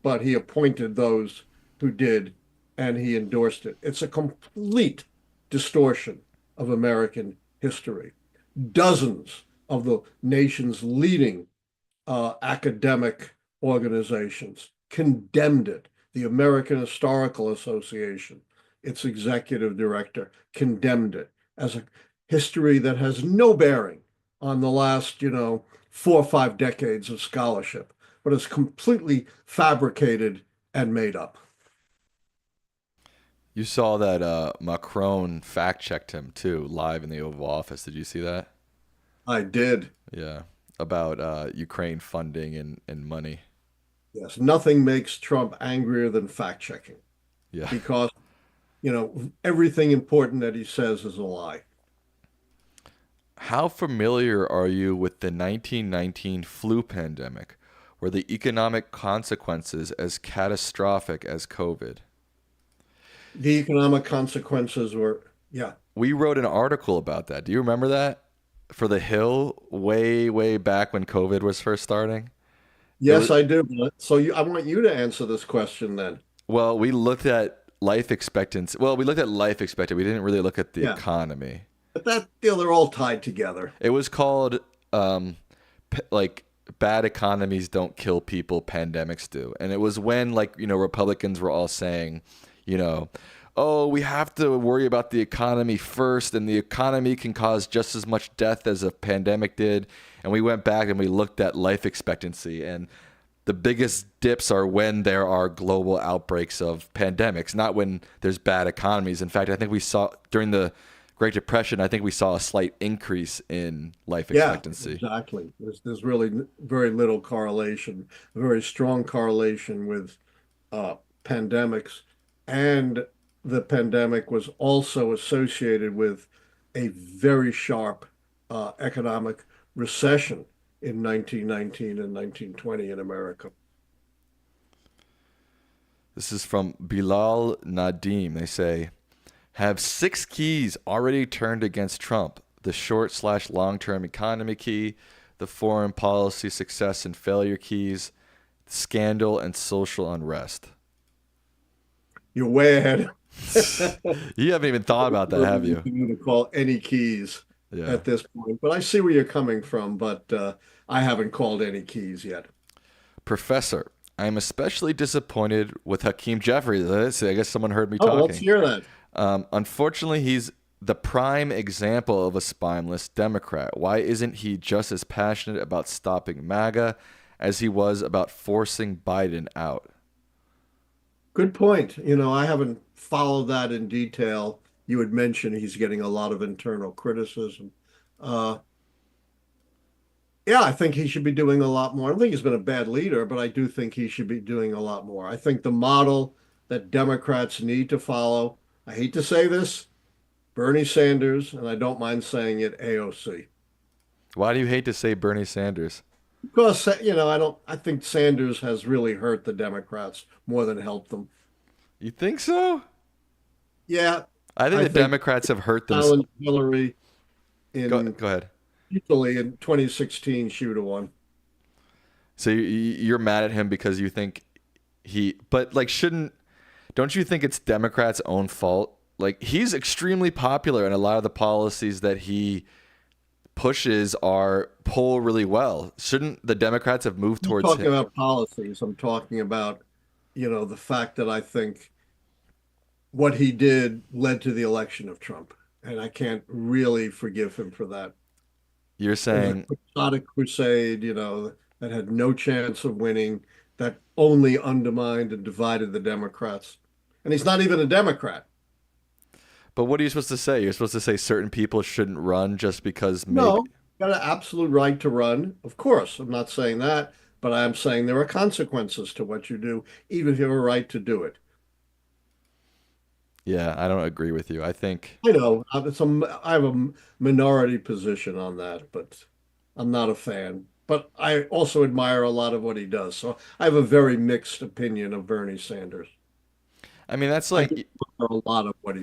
but he appointed those who did, and he endorsed it. It's a complete distortion of American history. Dozens of the nation's leading academic organizations condemned it. The American Historical Association, its executive director, condemned it as a history that has no bearing on the last, 4 or 5 decades of scholarship, but is completely fabricated and made up. You saw that Macron fact checked him too, live in the Oval Office. Did you see that? I did. Yeah, about Ukraine funding and money. Yes, nothing makes Trump angrier than fact checking Yeah. because, everything important that he says is a lie. How familiar are you with the 1919 flu pandemic? Were the economic consequences as catastrophic as COVID? The economic consequences were, yeah. We wrote an article about that. Do you remember that? For The Hill, way, way back when COVID was first starting. It was, Yes, I do. So I want you to answer this question then. well, we looked at life expectancy. Well, we looked at life expectancy. We didn't really look at the Yeah, economy. but they're all tied together. It was called um, like bad economies don't kill people, pandemics do. And it was when Republicans were all saying, you know, oh, we have to worry about the economy first, and the economy can cause just as much death as a pandemic did. And we went back and we looked at life expectancy, and the biggest dips are when there are global outbreaks of pandemics, not when there's bad economies. In fact, I think we saw during the Great Depression, I think we saw a slight increase in life Yeah, expectancy. exactly. There's really very little correlation, a very strong correlation with uh, pandemics. And the pandemic was also associated with a very sharp economic recession in 1919 and 1920 in America. This is from Bilal Nadim. They say, have six keys already turned against Trump: the short slash long term economy key, the foreign policy success and failure keys, scandal, and social unrest. You're way ahead. You haven't even thought about that, have you? To call any keys Yeah. at this point, but I see where you're coming from, but I haven't called any keys yet. Professor, I am especially disappointed with Hakeem Jeffries. I guess someone heard me Oh, let's talking. hear that. Unfortunately, he's the prime example of a spineless Democrat. Why isn't he just as passionate about stopping MAGA as he was about forcing Biden out? Good point. I haven't followed that in detail. You had mentioned he's getting a lot of internal criticism. Uh, yeah, I think he should be doing a lot more. I don't think he's been a bad leader, but I do think he should be doing a lot more. I think the model that Democrats need to follow, I hate to say this, Bernie Sanders, and I don't mind saying it, AOC. Why do you hate to say Bernie Sanders? Because, I think Sanders has really hurt the Democrats more than helped them. You think so? Yeah, I think I the think Democrats have hurt them. Alan Hillary Go, in go ahead. Italy in 2016, she would have won. So you're mad at him because you think but like, don't you think it's Democrats' own fault? Like, he's extremely popular, and a lot of the policies that he pushes are poll really well. Shouldn't the Democrats have moved I'm towards talking him? about policies. I'm talking about, the fact that I think what he did led to the election of Trump. And I can't really forgive him for that. You're It was a saying, quixotic crusade, that had no chance of winning, that only undermined and divided the Democrats. And he's not even a Democrat. but what are you supposed to say? You're supposed to say certain people shouldn't run just because maybe. No, got an absolute right to run. Of course, I'm not saying that, but I am saying there are consequences to what you do, even if you have a right to do it. Yeah, I don't agree with you. I think. I know I have a minority position on that, but I'm not a fan. But I also admire a lot of what he does. So I have a very mixed opinion of Bernie Sanders. I mean, that's I do like, admire a lot of what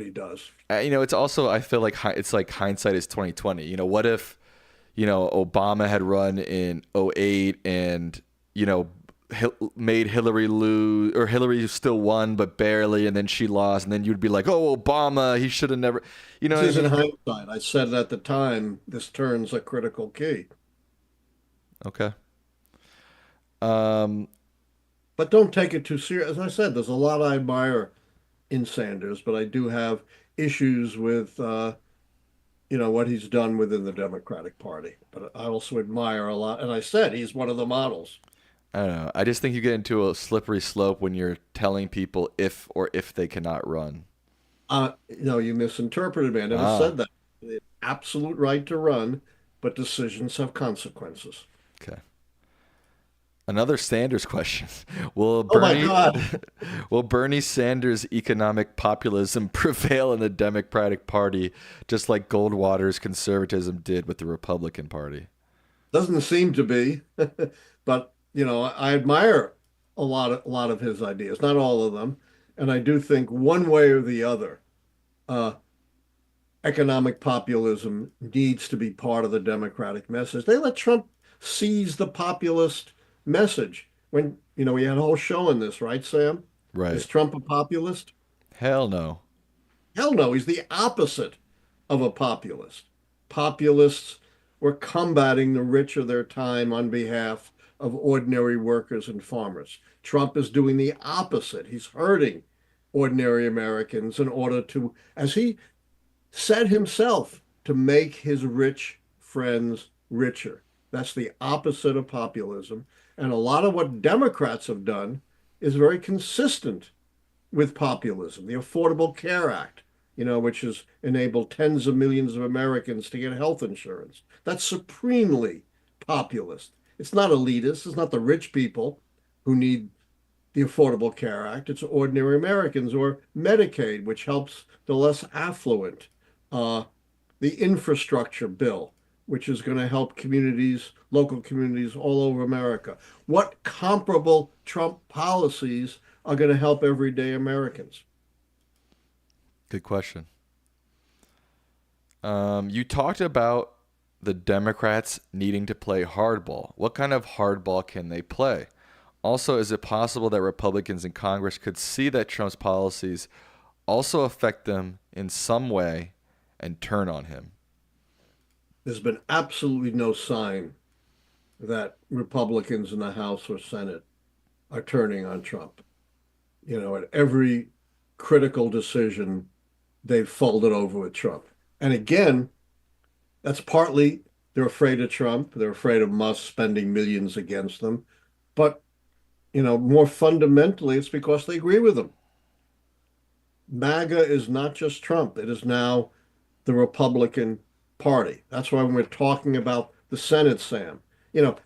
he does. it's also, I feel like it's like hindsight is 2020. What if Obama had run in '08 and, made Hillary lose, or Hillary still won, but barely, and then she lost. And then you'd be like, oh, Obama, he should have never, you know This what I is in mean? hindsight. I said at the time, this turns a critical key. Okay. Um, But don't take it too serious. As I said, there's a lot I admire in Sanders, but I do have issues with what he's done within the Democratic Party. But I also admire a lot, and I said he's one of the models. I don't know. I just think you get into a slippery slope when you're telling people if they cannot run. You misinterpreted me. I never Ah, said that. The absolute right to run, but decisions have consequences. okay. Another Sanders question. Will Oh my Bernie God. will Bernie Sanders' economic populism prevail in the Democratic Party just like Goldwater's conservatism did with the Republican Party? Doesn't seem to be, but I admire a lot of his ideas, not all of them, and I do think one way or the other, uh, economic populism needs to be part of the Democratic message. They let Trump seize the populist message when we had a whole show on this, right, Sam? Right. Is Trump a populist? Hell no. Hell no, he's the opposite of a populist. Populists were combating the rich of their time on behalf of ordinary workers and farmers. Trump is doing the opposite. He's hurting ordinary Americans in order to, as he said himself, to make his rich friends richer. That's the opposite of populism. And a lot of what Democrats have done is very consistent with populism. The Affordable Care Act, which has enabled tens of millions of Americans to get health insurance. That's supremely populist. It's not elitist. It's not the rich people who need the Affordable Care Act. It's ordinary Americans, or Medicaid, which helps the less affluent. Uh, the infrastructure bill, which is going to help communities, local communities all over America. What comparable Trump policies are going to help everyday Americans? Good question. You talked about the Democrats needing to play hardball. What kind of hardball can they play? Also, is it possible that Republicans in Congress could see that Trump's policies also affect them in some way and turn on him? There's been absolutely no sign that Republicans in the House or Senate are turning on Trump. At every critical decision, they've folded over with Trump. And again, that's partly they're afraid of Trump. They're afraid of Musk spending millions against them. But, more fundamentally, it's because they agree with him. MAGA is not just Trump. It is now the Republican Party. That's why when we're talking about the Senate, Sam,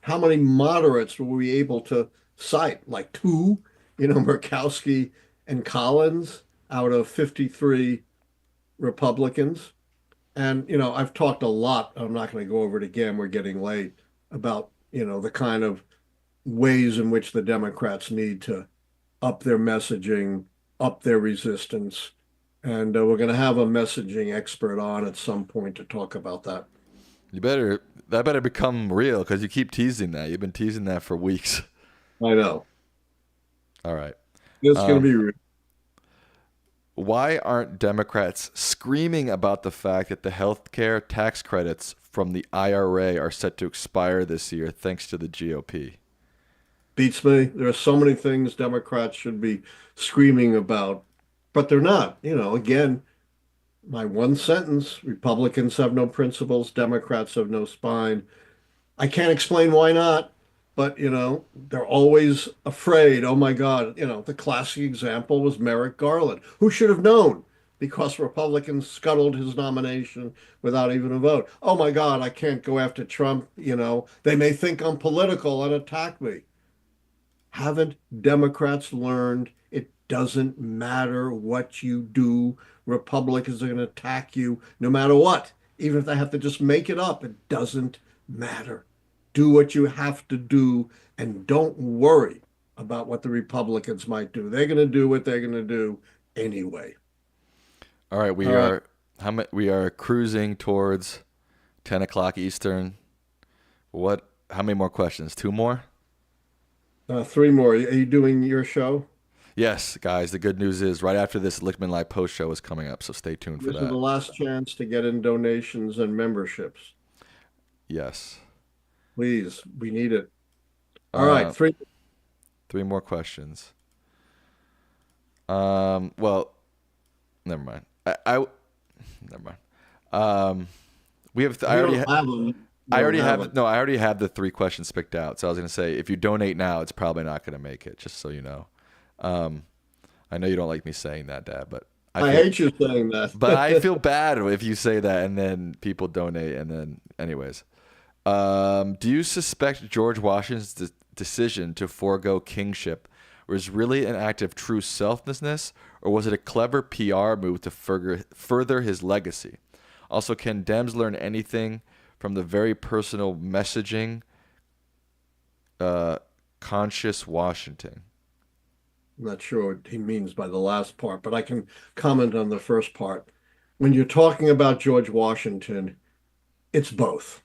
how many moderates were we able to cite? Like two, Murkowski and Collins out of 53 Republicans. And, I've talked a lot, I'm not going to go over it again, we're getting late, about, the kind of ways in which the Democrats need to up their messaging, up their resistance. And we're going to have a messaging expert on at some point to talk about that. That better become real because you keep teasing that. You've been teasing that for weeks. I know. All right. It's going Um, to be, why aren't Democrats screaming about the fact that the healthcare tax credits from the IRA are set to expire this year thanks to the GOP? beats me. There are so many things Democrats should be screaming about, but they're not. Again, my one sentence, Republicans have no principles, Democrats have no spine. I can't explain why not, but they're always afraid. Oh my God, the classic example was Merrick Garland. Who should have known? Because Republicans scuttled his nomination without even a vote. Oh my God, I can't go after Trump. They may think I'm political and attack me. Haven't Democrats learned it doesn't matter what you do? Republicans are going to attack you no matter what. Even if they have to just make it up, it doesn't matter. Do what you have to do and don't worry about what the Republicans might do. They're going to do what they're going to do anyway. All right, All right, we are cruising towards 10 o'clock Eastern. What? How many more questions? Two more? three more. Are you doing your show? Yes, guys. The good news is right after this, Lichtman Live post show is coming up, so stay tuned for This is the that. last chance to get in donations and memberships. Yes. Please, we need it. All right, Uh, three. three more questions. Well, never mind. I never mind. Um, We have. If you don't have them, you I don't already have have. them. No, I already have the 3 questions picked out. So I was gonna say, if you donate now, it's probably not gonna make it. Just so you know. Um, I know you don't like me saying that, Dad, but I I feel. hate you saying But I that. feel bad if you say that and then people donate and then, anyways. Do you suspect George Washington's decision to forego kingship was really an act of true selflessness, or was it a clever PR move to further his legacy? Also, can Dems learn anything from the very personal messaging, uh, conscious Washington? I'm not sure what he means by the last part, but I can comment on the first part. When you're talking about George Washington, it's both.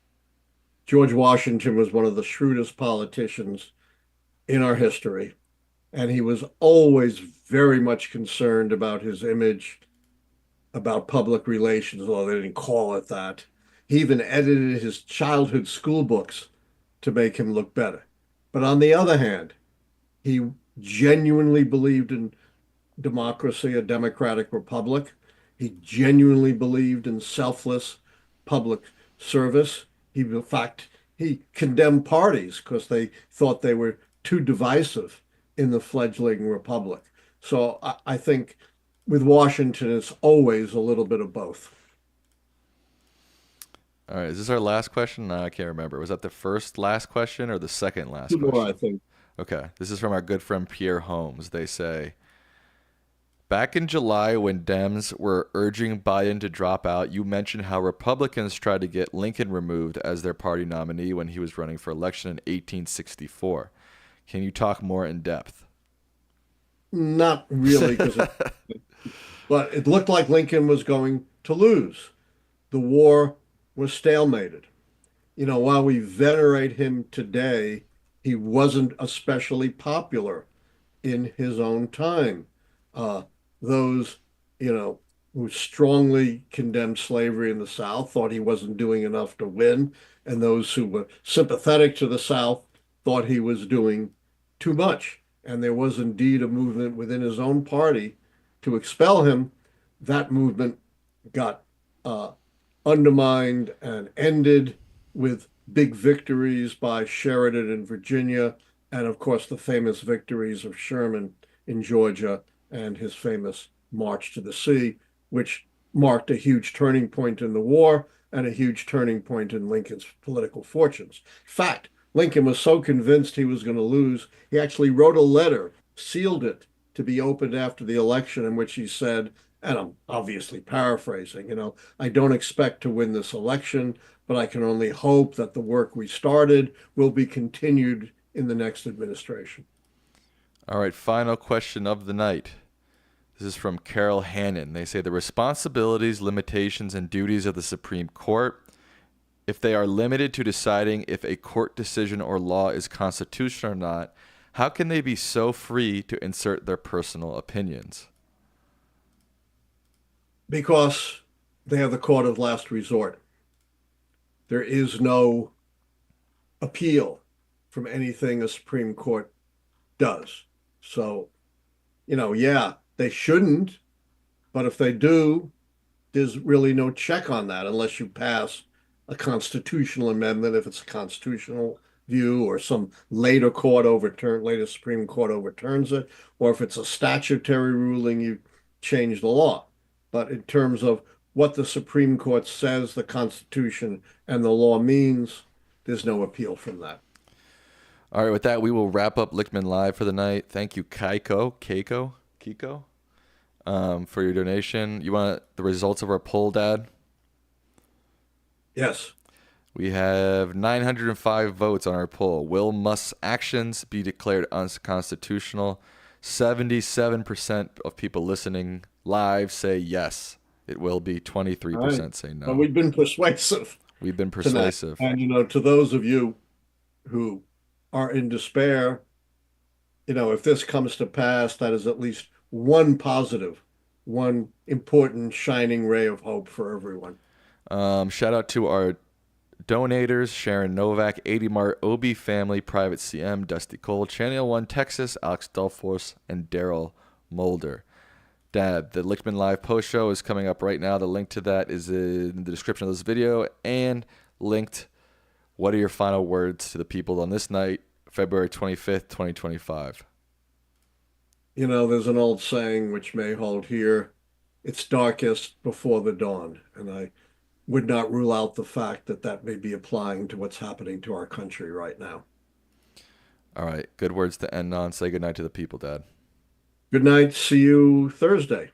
George Washington was one of the shrewdest politicians in our history, and he was always very much concerned about his image, about public relations, although they didn't call it that. He even edited his childhood school books to make him look better. But on the other hand, he genuinely believed in democracy, a democratic republic. He genuinely believed in selfless public service. In fact, he condemned parties because they thought they were too divisive in the fledgling republic. So I think with Washington, it's always a little bit of both. All right, is this our last question? No, I can't remember. Was that the first last question or the second last Two more, I question? think. Okay, this is from our good friend Pierre Holmes. They say, back in July, when Dems were urging Biden to drop out, you mentioned how Republicans tried to get Lincoln removed as their party nominee when he was running for election in 1864. Can you talk more in depth? Not really, but it looked like Lincoln was going to lose. The war was stalemated. While we venerate him today, he wasn't especially popular in his own time. Uh, those, you know, who strongly condemned slavery in the South thought he wasn't doing enough to win, and those who were sympathetic to the South thought he was doing too much. And there was indeed a movement within his own party to expel him. That movement got uh, undermined and ended with big victories by Sheridan in Virginia, and of course the famous victories of Sherman in Georgia and his famous March to the Sea, which marked a huge turning point in the war and a huge turning point in Lincoln's political fortunes. In fact, Lincoln was so convinced he was going to lose, he actually wrote a letter, sealed it to be opened after the election, in which he said, and I'm obviously paraphrasing, I don't expect to win this election, but I can only hope that the work we started will be continued in the next administration. All right, final question of the night. This is from Carol Hannon. They say the responsibilities, limitations, and duties of the Supreme Court, if they are limited to deciding if a court decision or law is constitutional or not, how can they be so free to insert their personal opinions? Because they are the court of last resort. There is no appeal from anything a Supreme Court does. So, yeah, they shouldn't, but if they do, there's really no check on that unless you pass a constitutional amendment, if it's a constitutional view, or some later Supreme Court overturns it, or if it's a statutory ruling, you change the law. But in terms of what the Supreme Court says the Constitution and the law means, there's no appeal from that. All right, with that, we will wrap up Lichtman Live for the night. Thank you, Kiko, for your donation. You want the results of our poll, Dad? Yes. We have 905 votes on our poll. Will Musk's actions be declared unconstitutional? 77% of people listening live say yes. It will be. 23% say no. But we've been persuasive. We've been persuasive. Tonight. And, to those of you who are in despair, if this comes to pass, that is at least one positive, one important shining ray of hope for everyone. Shout out to our donators: Sharon Novak, 80 Mart, OB Family, Private CM, Dusty Cole, Channel 1 Texas, Alex Delforce, and Daryl Mulder. Dad, the Lichtman Live post show is coming up right now. The link to that is in the description of this video and linked. What are your final words to the people on this night, February 25th, 2025? You know, there's an old saying which may hold here, it's darkest before the dawn. And I would not rule out the fact that that may be applying to what's happening to our country right now. All right. Good words to end on. Say goodnight to the people, Dad. Good night. See you Thursday.